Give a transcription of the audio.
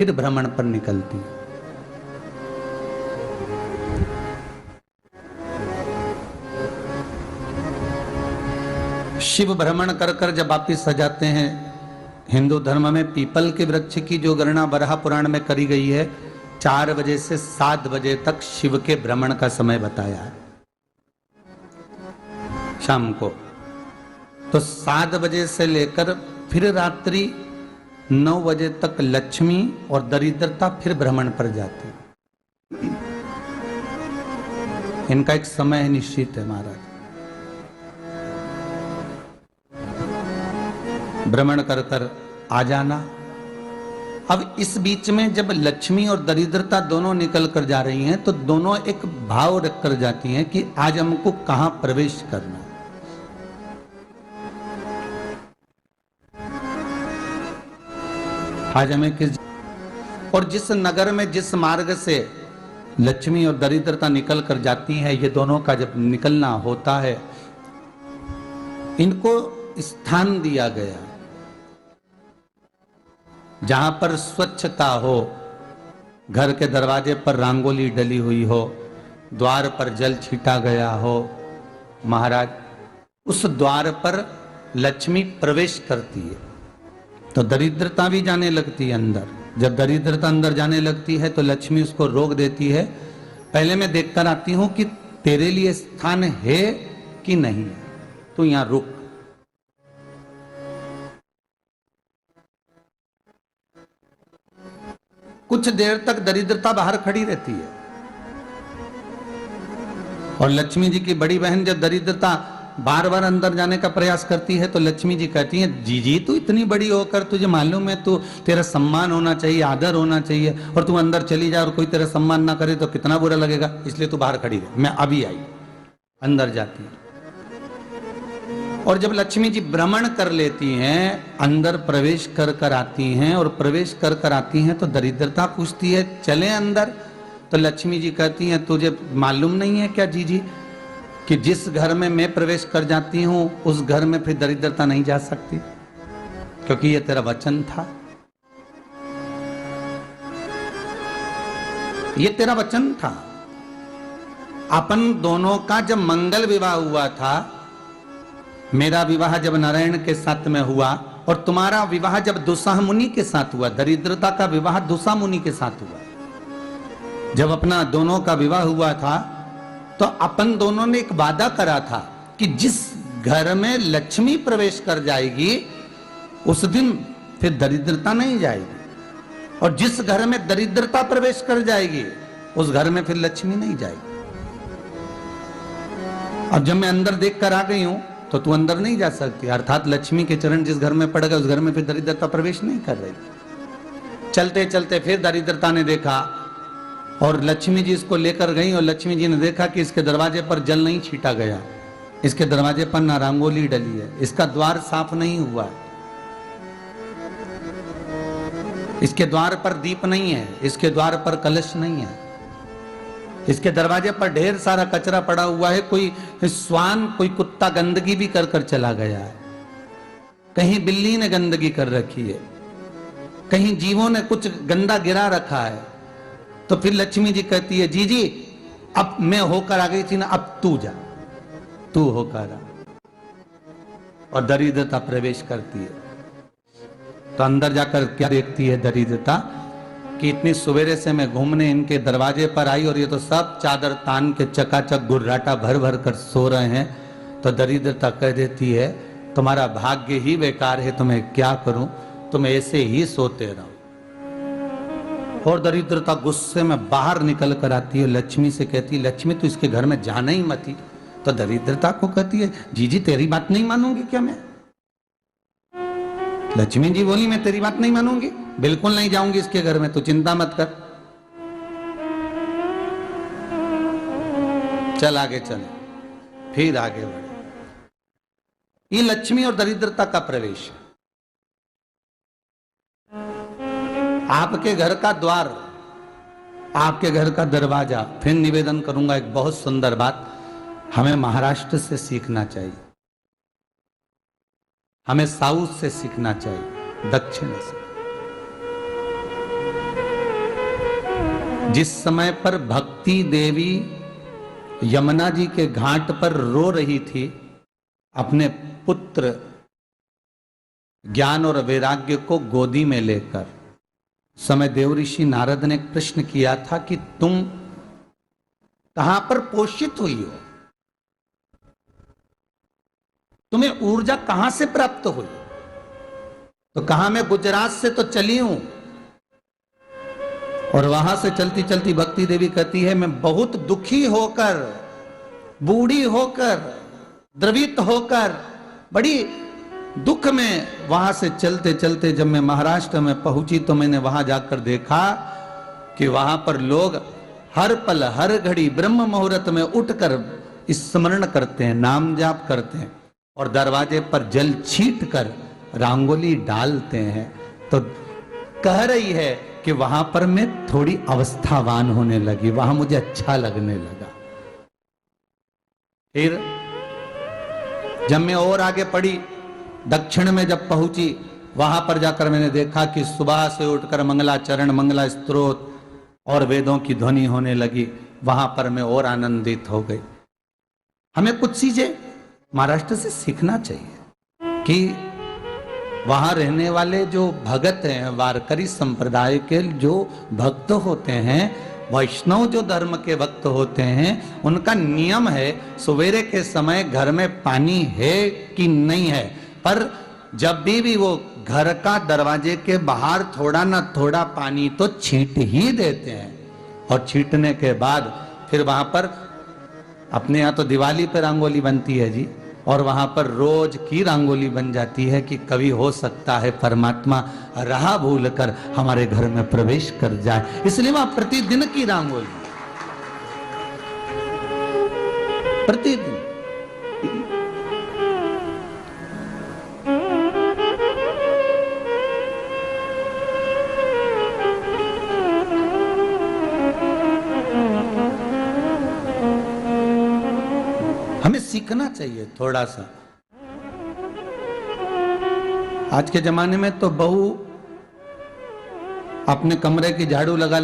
फिर भ्रमण पर निकलती है। शिव भ्रमण कर कर जब वापिस आ जाते हैं, हिंदू धर्म में पीपल के वृक्ष की जो गणना वराह पुराण में करी गई है, 4 बजे से 7 बजे तक शिव के भ्रमण का समय बताया है शाम को। तो 7 बजे से लेकर फिर रात्रि 9 बजे तक लक्ष्मी और दरिद्रता फिर भ्रमण पर जाती है। इनका एक समय निश्चित है महाराज। भ्रमण कर कर आ जाना। अब इस बीच में जब लक्ष्मी और दरिद्रता दोनों निकल कर जा रही हैं, तो दोनों एक भाव रख कर जाती हैं कि आज हमको कहां प्रवेश करना है। आज हमें किस, और जिस नगर में जिस मार्ग से लक्ष्मी और दरिद्रता निकल कर जाती है, ये दोनों का जब निकलना होता है, इनको स्थान दिया गया जहां पर स्वच्छता हो, घर के दरवाजे पर रंगोली डली हुई हो, द्वार पर जल छीटा गया हो। महाराज, उस द्वार पर लक्ष्मी प्रवेश करती है तो दरिद्रता भी जाने लगती है अंदर। जब दरिद्रता अंदर जाने लगती है तो लक्ष्मी उसको रोक देती है। पहले मैं देखकर आती हूं कि तेरे लिए स्थान है कि नहीं है, तू यहां रुक। कुछ देर तक दरिद्रता बाहर खड़ी रहती है और लक्ष्मी जी की बड़ी बहन जब दरिद्रता बार बार अंदर जाने का प्रयास करती है तो लक्ष्मी जी कहती हैं, जीजी तू इतनी बड़ी होकर तुझे मालूम है, तू तेरा सम्मान होना चाहिए, आदर होना चाहिए, और तू अंदर चली जा और कोई तेरा सम्मान ना करे तो कितना बुरा लगेगा, इसलिए तू बाहर खड़ी रहे। मैं अभी आई। अंदर जाती है और जब लक्ष्मी जी भ्रमण कर लेती हैं, अंदर प्रवेश कर कर आती हैं, और प्रवेश कर कर आती हैं तो दरिद्रता पूछती है चले अंदर। तो लक्ष्मी जी कहती हैं, तुझे मालूम नहीं है क्या जीजी कि जिस घर में मैं प्रवेश कर जाती हूं उस घर में फिर दरिद्रता नहीं जा सकती, क्योंकि ये तेरा वचन था, ये तेरा वचन था। अपन दोनों का जब मंगल विवाह हुआ था, मेरा विवाह जब नारायण के साथ में हुआ और तुम्हारा विवाह जब दुस्साह मुनि के साथ हुआ, दरिद्रता का विवाह दुस्साह मुनि के साथ हुआ। जब अपना दोनों का विवाह हुआ था तो अपन दोनों ने एक वादा करा था कि जिस घर में लक्ष्मी प्रवेश कर जाएगी उस दिन फिर दरिद्रता नहीं जाएगी, और जिस घर में दरिद्रता प्रवेश कर जाएगी उस घर में फिर लक्ष्मी नहीं जाएगी। अब जब मैं अंदर देख कर आ गई हूं तो तू अंदर नहीं जा सकती, अर्थात लक्ष्मी के चरण जिस घर में पड़ गए उस घर में फिर दरिद्रता प्रवेश नहीं कर रही। चलते चलते फिर दरिद्रता ने देखा और लक्ष्मी जी इसको लेकर गई, और लक्ष्मी जी ने देखा कि इसके दरवाजे पर जल नहीं छीटा गया, इसके दरवाजे पर ना रंगोली डली है, इसका द्वार साफ नहीं हुआ, इसके द्वार पर दीप नहीं है, इसके द्वार पर कलश नहीं है, इसके दरवाजे पर ढेर सारा कचरा पड़ा हुआ है, कोई श्वान कोई कुत्ता गंदगी भी कर कर चला गया है, कहीं बिल्ली ने गंदगी कर रखी है, कहीं जीवों ने कुछ गंदा गिरा रखा है। तो फिर लक्ष्मी जी कहती है, जी जी अब मैं होकर आ गई थी ना, अब तू जा, तू होकर आ। और दरिद्रता प्रवेश करती है। तो अंदर जाकर क्या देखती है दरिद्रता कि इतनी सवेरे से मैं घूमने इनके दरवाजे पर आई और ये तो सब चादर तान के चकाचक गुर्राटा भर भर कर सो रहे हैं। तो दरिद्रता कह देती है, तुम्हारा भाग्य ही बेकार है, तो मैं क्या करूं, तुम ऐसे ही सोते रहो। और दरिद्रता गुस्से में बाहर निकल कर आती है, लक्ष्मी से कहती है, लक्ष्मी तू इसके घर में जाना ही मत। तो दरिद्रता को कहती है, जीजी तेरी बात नहीं मानूंगी क्या मैं? लक्ष्मी जी बोली, मैं तेरी बात नहीं मानूंगी, बिल्कुल नहीं जाऊंगी इसके घर में, तू चिंता मत कर, चल आगे चले। फिर आगे बढ़े। ये लक्ष्मी और दरिद्रता का प्रवेश है। आपके घर का द्वार, आपके घर का दरवाजा। फिर निवेदन करूंगा एक बहुत सुंदर बात, हमें महाराष्ट्र से सीखना चाहिए, हमें साउथ से सीखना चाहिए, दक्षिण से। जिस समय पर भक्ति देवी यमुना जी के घाट पर रो रही थी अपने पुत्र ज्ञान और वैराग्य को गोदी में लेकर, समय देवऋषि नारद ने एक प्रश्न किया था कि तुम कहां पर पोषित हुई हो, तुम्हें ऊर्जा कहां से प्राप्त हुई? तो कहा मैं गुजरात से तो चली हूं। और वहां से चलती चलती भक्ति देवी कहती है मैं बहुत दुखी होकर, बूढ़ी होकर, द्रवित होकर, बड़ी दुख में वहां से चलते चलते जब मैं महाराष्ट्र में पहुंची तो मैंने वहां जाकर देखा कि वहां पर लोग हर पल हर घड़ी ब्रह्म मुहूर्त में उठकर स्मरण करते हैं, नाम जाप करते हैं और दरवाजे पर जल छीट कर रंगोली डालते हैं। तो कह रही है कि वहां पर मैं थोड़ी अवस्थावान होने लगी, वहां मुझे अच्छा लगने लगा। फिर जब मैं और आगे पढ़ी, दक्षिण में जब पहुंची, वहां पर जाकर मैंने देखा कि सुबह से उठकर मंगलाचरण, मंगला स्तोत्र और वेदों की ध्वनि होने लगी। वहां पर मैं और आनंदित हो गई। हमें कुछ चीजें महाराष्ट्र से सीखना चाहिए कि वहां रहने वाले जो भगत हैं, वारकरी संप्रदाय के जो भक्त होते हैं, वैष्णव जो धर्म के भक्त होते हैं, उनका नियम है सवेरे के समय घर में पानी है कि नहीं है, पर जब भी वो घर का दरवाजे के बाहर थोड़ा ना थोड़ा पानी तो छींट ही देते हैं। और छींटने के बाद फिर वहां पर अपने यहाँ तो दिवाली पर रंगोली बनती है जी, और वहां पर रोज की रंगोली बन जाती है कि कभी हो सकता है परमात्मा राह भूल कर हमारे घर में प्रवेश कर जाए, इसलिए वहां प्रतिदिन की रंगोली, प्रतिदिन। हमें सीखना चाहिए थोड़ा सा। आज के जमाने में तो बहू अपने कमरे की झाड़ू लगा